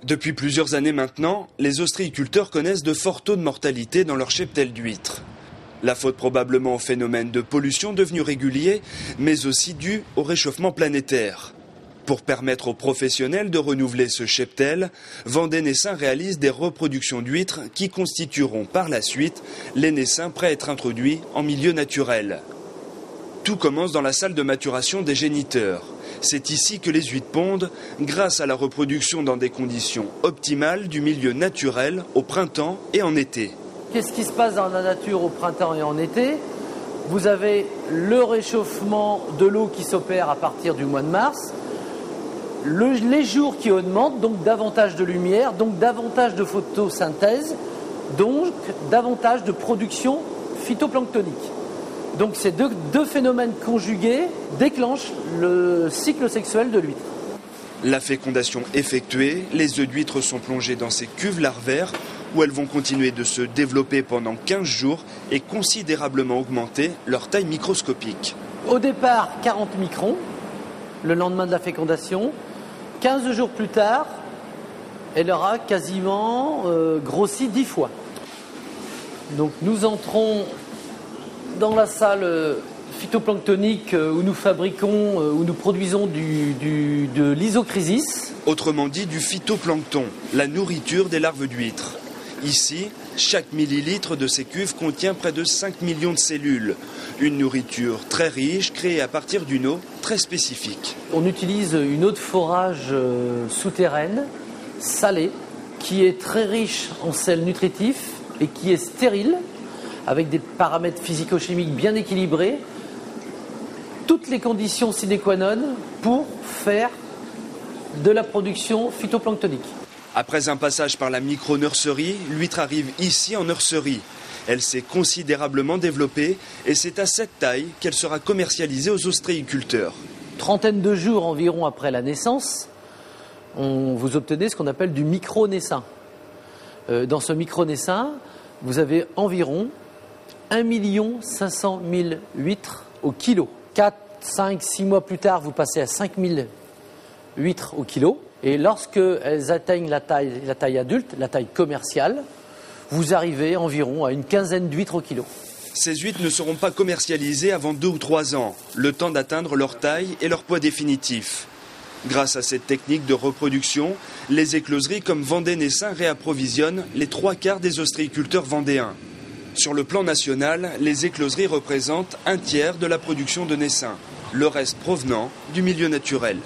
Depuis plusieurs années maintenant, les ostréiculteurs connaissent de forts taux de mortalité dans leur cheptel d'huîtres. La faute probablement au phénomène de pollution devenu régulier, mais aussi dû au réchauffement planétaire. Pour permettre aux professionnels de renouveler ce cheptel, Vendée Naissain réalise des reproductions d'huîtres qui constitueront par la suite les naissins prêts à être introduits en milieu naturel. Tout commence dans la salle de maturation des géniteurs. C'est ici que les huîtres pondent grâce à la reproduction dans des conditions optimales du milieu naturel au printemps et en été. Qu'est-ce qui se passe dans la nature au printemps et en été? Vous avez le réchauffement de l'eau qui s'opère à partir du mois de mars, les jours qui augmentent, donc davantage de lumière, donc davantage de photosynthèse, donc davantage de production phytoplanctonique. Donc ces deux phénomènes conjugués déclenchent le cycle sexuel de l'huître. La fécondation effectuée, les œufs d'huître sont plongés dans ces cuves larvaires où elles vont continuer de se développer pendant 15 jours et considérablement augmenter leur taille microscopique. Au départ, 40 microns, le lendemain de la fécondation. 15 jours plus tard, elle aura quasiment grossi 10 fois. Donc nous entrons dans la salle phytoplanctonique où nous fabriquons, où nous produisons de l'isochrysis. Autrement dit du phytoplancton, la nourriture des larves d'huîtres. Ici, chaque millilitre de ces cuves contient près de 5 millions de cellules. Une nourriture très riche, créée à partir d'une eau très spécifique. On utilise une eau de forage souterraine, salée, qui est très riche en sels nutritifs et qui est stérile, avec des paramètres physico-chimiques bien équilibrés. Toutes les conditions sine qua non pour faire de la production phytoplanctonique. Après un passage par la micro-nurserie, l'huître arrive ici en nurserie. Elle s'est considérablement développée et c'est à cette taille qu'elle sera commercialisée aux ostréiculteurs. Trentaine de jours environ après la naissance, vous obtenez ce qu'on appelle du micro-naissin. Dans ce micro-naissin, vous avez environ 1 500 000 huîtres au kilo. 4, 5, 6 mois plus tard, vous passez à 5 000 huîtres au kilo. Et lorsqu'elles atteignent la taille adulte, la taille commerciale, vous arrivez environ à une quinzaine d'huîtres au kilo. Ces huîtres ne seront pas commercialisées avant 2 ou 3 ans, le temps d'atteindre leur taille et leur poids définitif. Grâce à cette technique de reproduction, les écloseries comme Vendée Naissain réapprovisionnent les 3/4 des ostréiculteurs vendéens. Sur le plan national, les écloseries représentent 1/3 de la production de Naissain, le reste provenant du milieu naturel.